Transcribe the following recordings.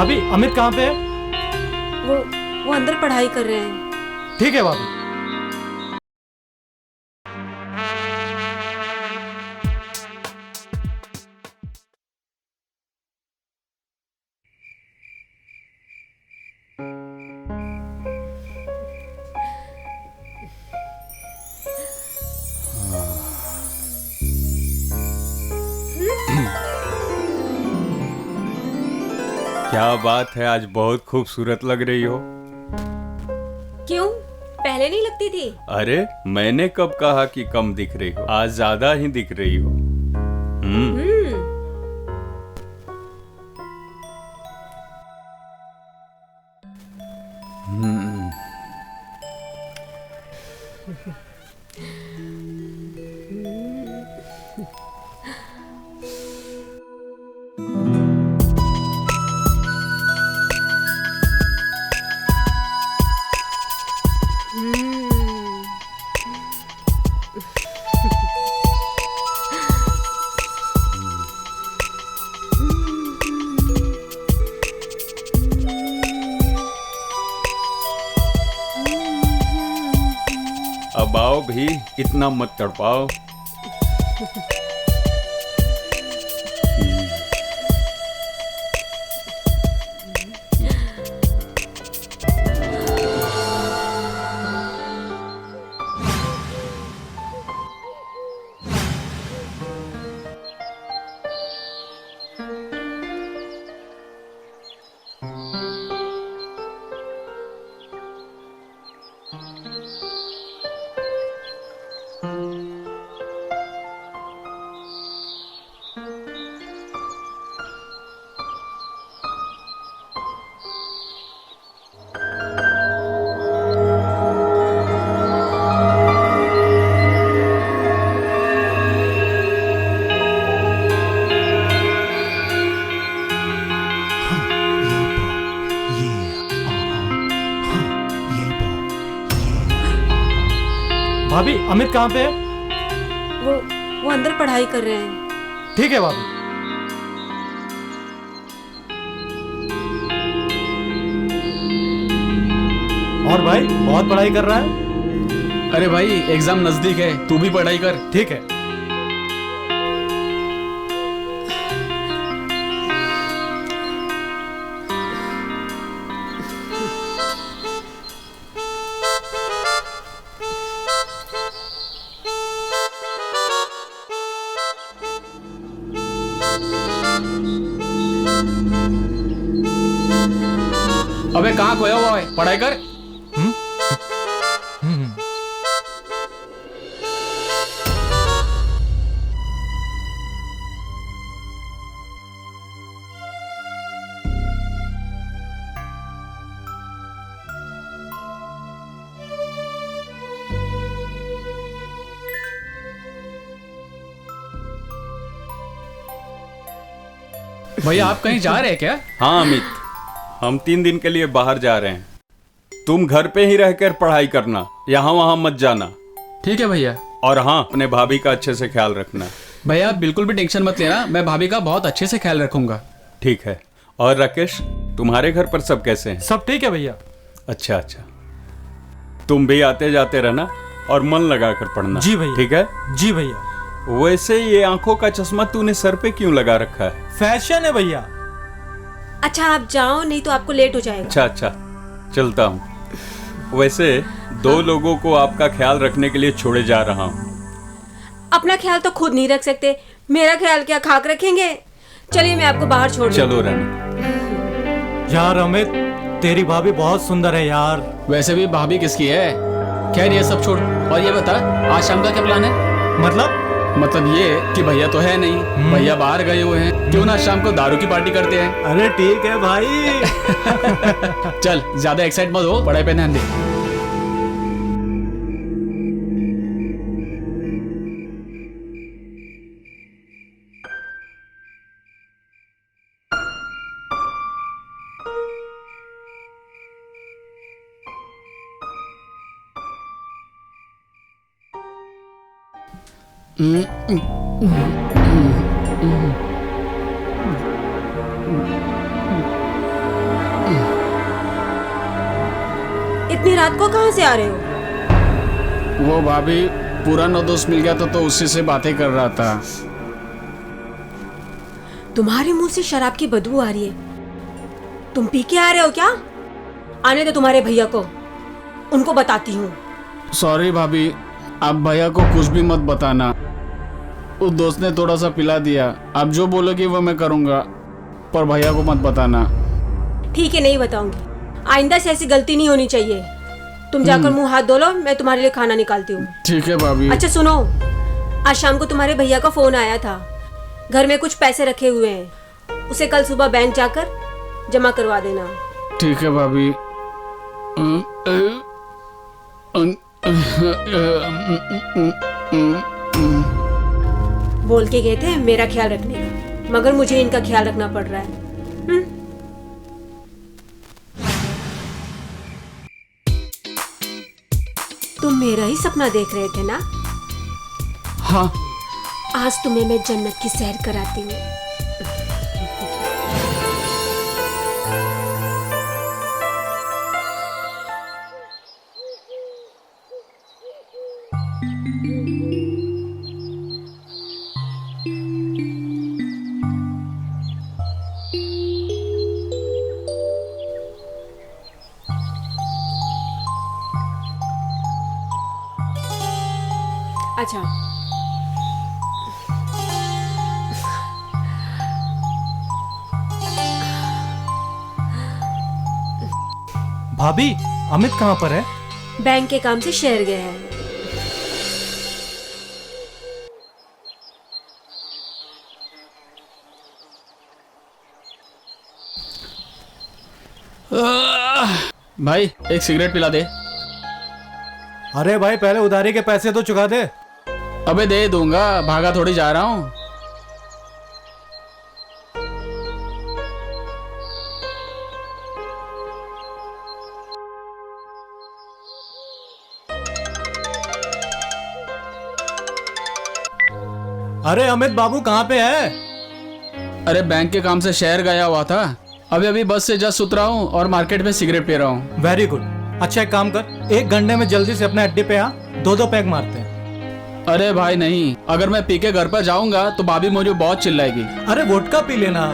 भाभी अमित कहाँ पे है? वो अंदर पढ़ाई कर रहे हैं। ठीक है भाभी। क्या बात है, आज बहुत खूबसूरत लग रही हो। क्यों, पहले नहीं लगती थी? अरे मैंने कब कहा कि कम दिख रही हो, आज ज्यादा ही दिख रही हो। अब आओ भी, इतना मत तड़पाओ। भाभी अमित कहाँ पे है? वो अंदर पढ़ाई कर रहे हैं। ठीक है भाभी। और भाई बहुत पढ़ाई कर रहा है? अरे भाई एग्जाम नजदीक है, तू भी पढ़ाई कर। ठीक है। अबे कहाँ खोया हुआ है, पढ़ाई कर। भैया आप कहीं जा रहे हैं क्या? हाँ अमित, हम 3 दिन के लिए बाहर जा रहे हैं। तुम घर पे ही रहकर पढ़ाई करना, यहाँ वहाँ मत जाना। ठीक है भैया। और हाँ, अपने भाभी का अच्छे से ख्याल रखना। भैया आप बिल्कुल भी टेंशन मत लेना, मैं भाभी का बहुत अच्छे से ख्याल रखूंगा। ठीक है। और राकेश, तुम्हारे घर पर सब कैसे हैं? सब ठीक है भैया। अच्छा अच्छा, तुम भी आते जाते रहना और मन लगा कर पढ़ना। जी भैया। ठीक है। जी भैया। वैसे ये आंखों का चश्मा तूने सर पे क्यों लगा रखा है? फैशन है भैया। अच्छा आप जाओ, नहीं तो आपको लेट हो जाएगा। अच्छा अच्छा, चलता हूँ। वैसे 2 लोगों को आपका ख्याल रखने के लिए छोड़े जा रहा हूँ। अपना ख्याल तो खुद नहीं रख सकते, मेरा ख्याल क्या खाक रखेंगे? चलिए मैं आपको बाहर छोड़ दूँ। चलो रानी। यार अमित, तेरी भाभी बहुत सुंदर है यार। वैसे भी भाभी किसकी है? खैर ये सब छोड़, और ये बता आज शाम का क्या प्लान है? मतलब ये कि भैया तो है नहीं, भैया बाहर गए हुए हैं, क्यों ना शाम को दारू की पार्टी करते हैं? अरे ठीक है भाई। चल ज्यादा एक्साइट मत हो, पढ़ाई पे ध्यान दे। इतनी रात को कहाँ से आ रहे हो? वो भाभी पुराना दोस्त मिल गया तो उसी से बातें कर रहा था। तुम्हारे मुंह से शराब की बदबू आ रही है। तुम पी के आ रहे हो क्या? आने दो तुम्हारे भैया को, उनको बताती हूँ। सॉरी भाभी, आप भैया को कुछ भी मत बताना। उस दोस्त ने थोड़ा सा पिला दिया। आप जो बोलोगी वो मैं करूँगा, पर भैया को मत बताना। ठीक है, नहीं बताऊंगी। आइंदा से ऐसी गलती नहीं होनी चाहिए। तुम जाकर मुंह हाथ धो लो, मैं तुम्हारे लिए खाना निकालती हूँ। ठीक है भाभी। अच्छा सुनो, आज शाम को तुम्हारे भैया का फोन आया था। घर में कुछ पैसे रखे हुए हैं, उसे कल सुबह बैंक जाकर जमा करवा देना। ठीक है भाभी। बोल के गए थे मेरा ख्याल रखने का, मगर मुझे इनका ख्याल रखना पड़ रहा है। तुम मेरा ही सपना देख रहे थे ना? हाँ, आज तुम्हें मैं जन्नत की सैर कराती हूँ। अच्छा, भाभी, अमित कहाँ पर है? बैंक के काम से शहर गया है। भाई एक सिगरेट पिला दे। अरे भाई, पहले उधारी के पैसे तो चुका दे। अबे दे दूंगा, भागा थोड़ी जा रहा हूँ। अरे अमित बाबू कहाँ पे है? अरे बैंक के काम से शहर गया हुआ था। अभी अभी बस से जस्ट उतरा हूँ और मार्केट में सिगरेट पी रहा हूँ। Very good. अच्छा एक काम कर, 1 घंटे में जल्दी से अपने अड्डे पे आ, 2-2 पैक मारते हैं। अरे भाई नहीं, अगर मैं पी के घर पर जाऊंगा तो भाभी मुझे बहुत चिल्लाएगी। अरे वोडका पी लेना,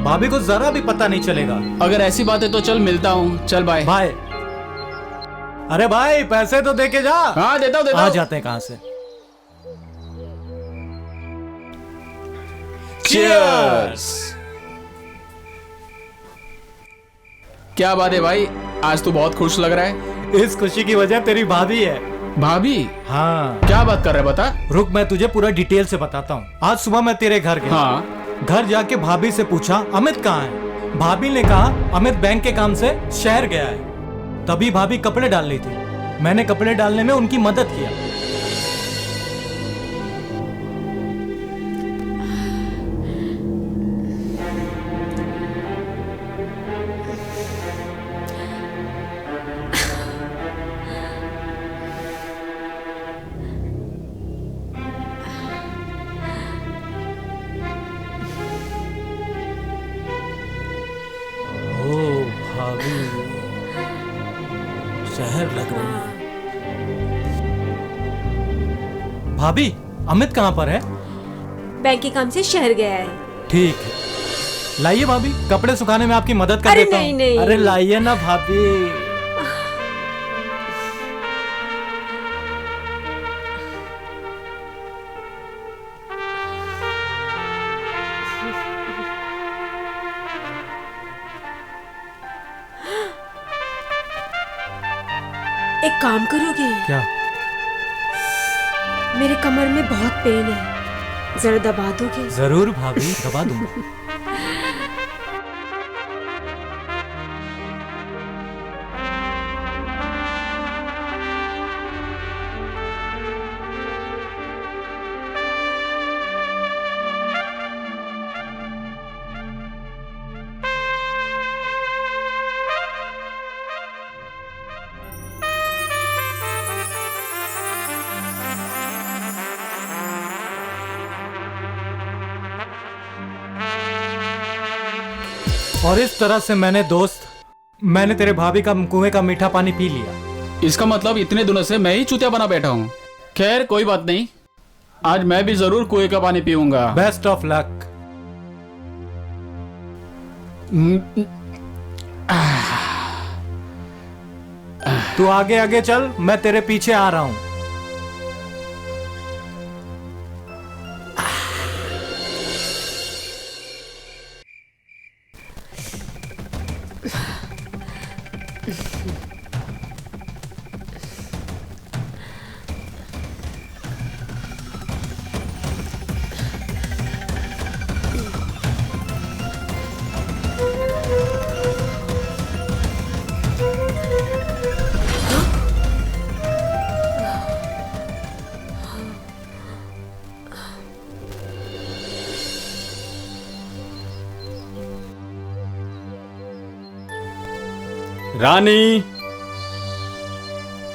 भाभी को जरा भी पता नहीं चलेगा। अगर ऐसी बात है तो चल मिलता हूँ। चल बाय। भाई, अरे भाई पैसे तो दे के जा। हाँ देता हूँ आ जाते हैं कहाँ से। Cheers! क्या बात है भाई, आज तू बहुत खुश लग रहा है। इस खुशी की वजह तेरी भाभी है। भाभी? हाँ। क्या बात कर रहा है, बता। रुक, मैं तुझे पूरा डिटेल से बताता हूँ। आज सुबह मैं तेरे घर गया। हाँ। घर जाके भाभी से पूछा अमित कहाँ है। भाभी ने कहा अमित बैंक के काम से शहर गया है। तभी भाभी कपड़े डाल रही थी, मैंने कपड़े डालने में उनकी मदद किया। शहर लग रही है। भाभी, अमित कहाँ पर है? बैंक के काम से शहर गया है। ठीक है, लाइए भाभी, कपड़े सुखाने में आपकी मदद कर अरे देता हूँ। नहीं, नहीं। अरे लाइए ना भाभी। एक काम करोगे? क्या? मेरे कमर में बहुत पेन है, जरा दबा दोगे? जरूर भाभी, दबा दूंगा। और इस तरह से मैंने तेरे भाभी का कुएं का मीठा पानी पी लिया। इसका मतलब इतने दिनों से मैं ही चूतिया बना बैठा हूँ। खैर कोई बात नहीं, आज मैं भी जरूर कुएं का पानी पीऊंगा। Best of luck. तू आगे आगे चल, मैं तेरे पीछे आ रहा हूं। रानी,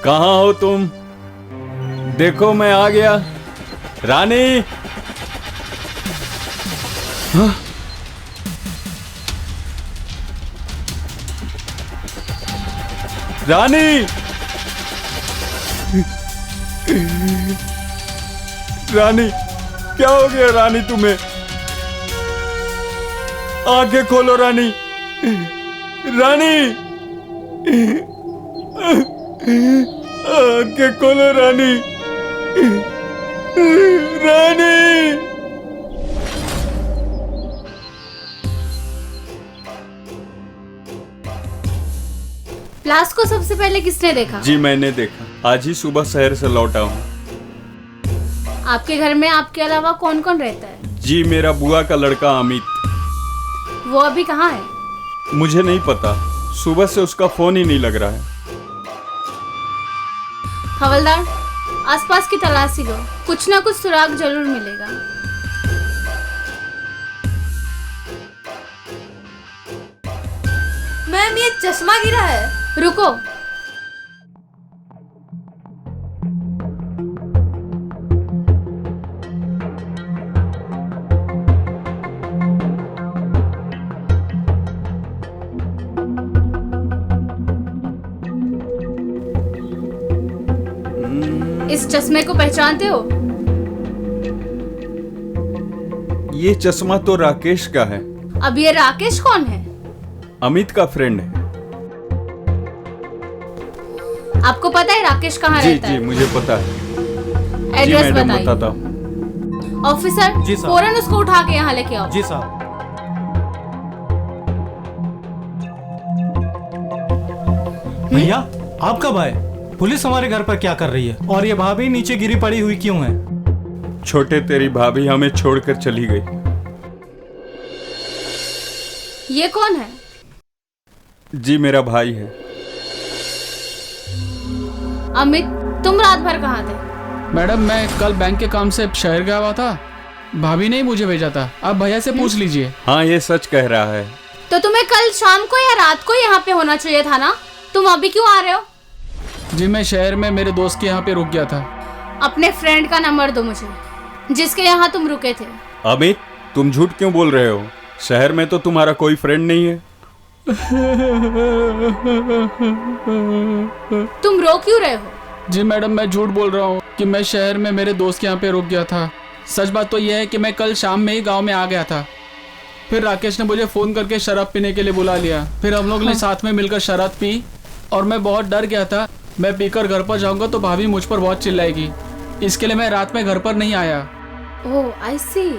कहाँ हो तुम? देखो मैं आ गया। रानी, हाँ? रानी, रानी, क्या हो गया रानी तुम्हें? आंखें खोलो रानी। रानी, आंखें खोलो रानी। रानी, लाश को सबसे पहले किसने देखा? जी मैंने देखा, आज ही सुबह शहर से लौटा हूँ। आपके घर में आपके अलावा कौन कौन रहता है? जी मेरा बुआ का लड़का अमित। वो अभी कहाँ है? मुझे नहीं पता, सुबह से उसका फोन ही नहीं लग रहा है। हवलदार, आसपास की तलाशी लो, कुछ ना कुछ सुराग जरूर मिलेगा। मैम, ये चश्मा गिरा है। रुको, इस चश्मे को पहचानते हो? ये चश्मा तो राकेश का है। अब ये राकेश कौन है? अमित का फ्रेंड है। आपको पता है राकेश कहाँ जी रहता जी है? मुझे पता है। जी एड्रेस मैडम बताइए। बताता हूँ। ऑफिसर, जी साहब। फौरन उसको उठा के यहाँ लेके आओ। जी साहब। भैया, आप कब आए? पुलिस हमारे घर पर क्या कर रही है? और ये भाभी नीचे गिरी पड़ी हुई क्यों है? छोटे, तेरी भाभी हमें छोड़कर चली गई। ये कौन है? जी मेरा भाई है। अमित, तुम रात भर कहाँ थे? मैडम मैं कल बैंक के काम से शहर गया हुआ था, भाभी ने ही मुझे भेजा था। आप भैया से पूछ लीजिए। हाँ ये सच कह रहा है। तो तुम्हें कल शाम को या रात को यहाँ पे होना चाहिए था ना? तुम अभी क्यों आ रहे हो? जी मैं शहर में मेरे दोस्त के यहाँ पे रुक गया था। अपने फ्रेंड का नंबर दो मुझे, जिसके यहाँ तुम रुके थे। अमित, तुम झूठ क्यों बोल रहे हो? शहर में तो तुम्हारा कोई फ्रेंड नहीं है। तुम रो क्यों रहे हो? जी मैडम मैं झूठ बोल रहा हूँ कि मैं शहर में मेरे दोस्त के यहाँ पे रुक गया था। सच बात तो यह है कि मैं कल शाम में ही गांव में आ गया था। फिर राकेश ने मुझे फ़ोन करके शराब पीने के लिए बुला लिया। फिर हम लोग ने साथ में मिलकर शराब पी और मैं बहुत डर गया था। मैं पीकर घर पर जाऊंगा तो भाभी मुझ पर बहुत चिल्लाएगी, इसके लिए मैं रात में घर पर नहीं आया। ओह आई सी।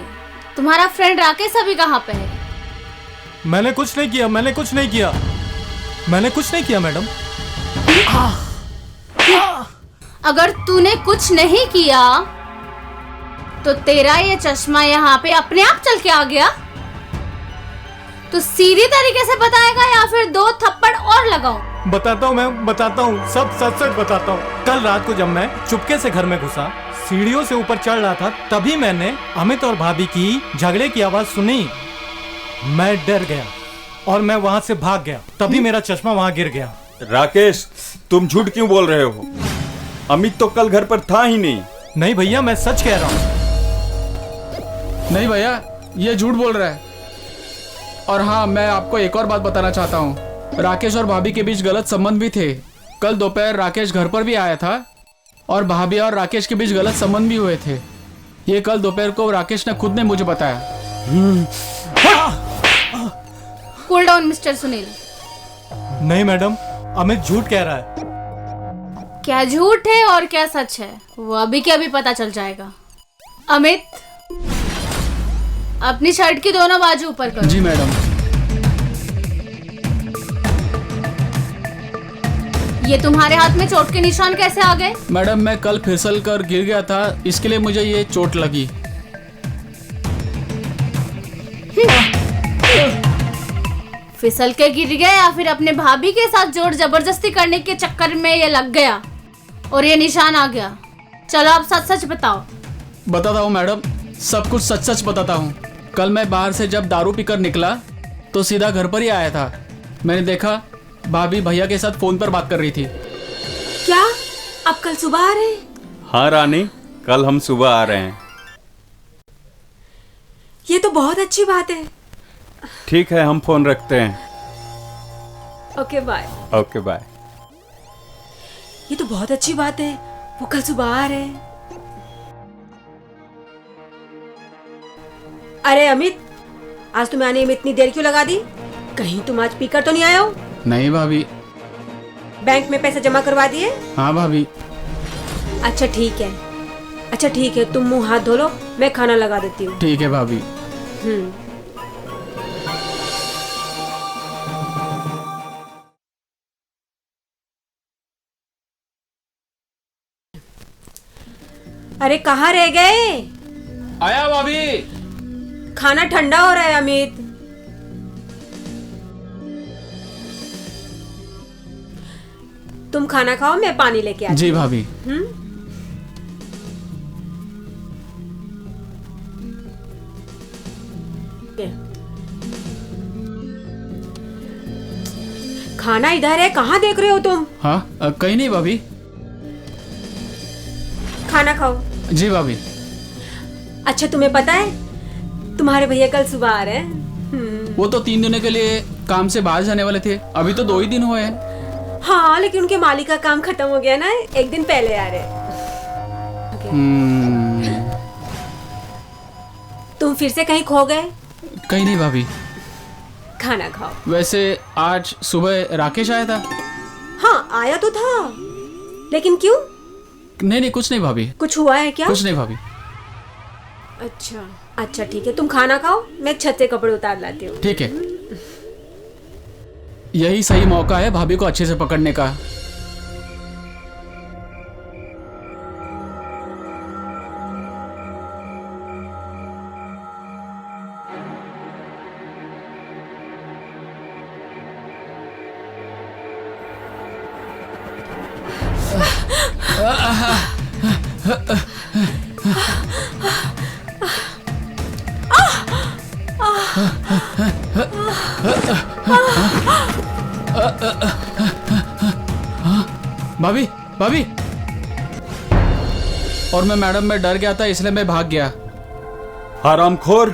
तुम्हारा फ्रेंड राकेश अभी कहाँ पे है? मैंने कुछ नहीं किया, मैंने कुछ नहीं किया, मैंने कुछ नहीं किया मैडम। अगर तूने कुछ नहीं किया तो तेरा ये चश्मा यहाँ पे अपने आप चल के आ गया तो सीधी तरीके से बताएगा या फिर 2 थप्पड़ और लगाऊं? बताता हूँ मैं, बताता हूँ, सब सच सच बताता हूँ। कल रात को जब मैं चुपके से घर में घुसा, सीढ़ियों से ऊपर चढ़ रहा था, तभी मैंने अमित और भाभी की झगड़े की आवाज सुनी। मैं डर गया और मैं वहां से भाग गया, तभी मेरा चश्मा वहां गिर गया। राकेश, तुम झूठ क्यों बोल रहे हो? अमित तो कल घर पर था ही नहीं। नहीं भैया, मैं सच कह रहा हूँ। नहीं भैया, ये झूठ बोल रहा है। और हाँ, मैं आपको एक और बात बताना चाहता हूँ। राकेश और भाभी के बीच गलत संबंध भी थे। कल दोपहर राकेश घर पर भी आया था और भाभी और राकेश के बीच गलत संबंध भी हुए थे। ये कल दोपहर को राकेश ने खुद ने मुझे बताया। Cool down mister Sunil. नहीं मैडम, अमित झूठ कह रहा है। क्या झूठ है और क्या सच है वो अभी के अभी पता चल जाएगा। अमित, अपनी शर्ट की दोनों बाजू ऊपर करो। जी मैडम। ये तुम्हारे हाथ में चोट के निशान कैसे आ गए? मैडम, मैं कल फिसल कर गिर गया था, इसके लिए मुझे ये चोट लगी। फिसल के गिर गया या फिर अपने भाभी के साथ जोर जबरदस्ती करने के चक्कर में ये लग गया और ये निशान आ गया? चलो आप सच सच बताओ। बताता हूँ मैडम, सब कुछ सच सच बताता हूँ। कल मैं बाहर से जब दारू पीकर निकला तो सीधा घर पर ही आया था। मैंने देखा भाभी भैया के साथ फोन पर बात कर रही थी। क्या आप कल सुबह आ रहे हैं? हाँ रानी, कल हम सुबह आ रहे हैं। ये तो बहुत अच्छी बात है। ठीक है, हम फोन रखते हैं। Okay bye. Okay bye. ये तो बहुत अच्छी बात है, वो कल सुबह आ रहे हैं। अरे अमित, आज तुम्हें आने में इतनी देर क्यों लगा दी? कहीं तुम आज पीकर तो नहीं आए हो? नहीं भाभी। बैंक में पैसे जमा करवा दिए? हाँ भाभी। अच्छा ठीक है, अच्छा ठीक है, तुम मुंह हाथ धो लो, मैं खाना लगा देती हूँ। ठीक है भाभी। अरे कहाँ रह गए? आया भाभी। खाना ठंडा हो रहा है अमित। तुम खाना खाओ, मैं पानी लेके आती जी भाभी। खाना इधर है, कहाँ देख रहे हो तुम? हाँ कहीं नहीं भाभी। खाना खाओ। जी भाभी। अच्छा तुम्हें पता है तुम्हारे भैया कल सुबह आ रहे हैं? वो तो 3 दिनों के लिए काम से बाहर जाने वाले थे, अभी तो 2 ही दिन हुए हैं। हाँ लेकिन उनके मालिक का काम खत्म हो गया ना, एक दिन पहले आ रहे। तुम फिर से कहीं खो गए? कहीं नहीं भाभी। खाना खाओ। वैसे आज सुबह राकेश आया था। हाँ आया तो था, लेकिन क्यों? नहीं कुछ नहीं भाभी। कुछ हुआ है क्या? कुछ नहीं भाभी। अच्छा अच्छा ठीक है, तुम खाना खाओ, मैं छत से कपड़े उतार लाती हूँ। ठीक है, यही सही मौका है भाभी को अच्छे से पकड़ने का। भाभी भाभी। और मैं मैडम में डर गया था इसलिए मैं भाग गया। हरामखोर,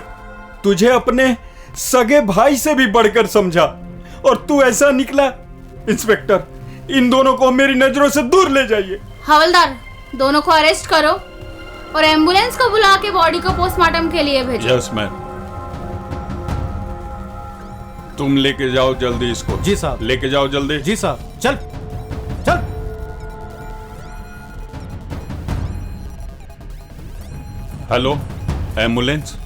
तुझे अपने सगे भाई से भी बढ़कर समझा और तू ऐसा निकला। इंस्पेक्टर, इन दोनों को मेरी नजरों से दूर ले जाइए। हवलदार, दोनों को अरेस्ट करो और एम्बुलेंस को बुला के बॉडी को पोस्टमार्टम के लिए भेजो। Yes ma'am. तुम लेके जाओ जल्दी इसको। जी साहब। लेके जाओ जल्दी। जी साहब। चल चल। Hello, ambulance.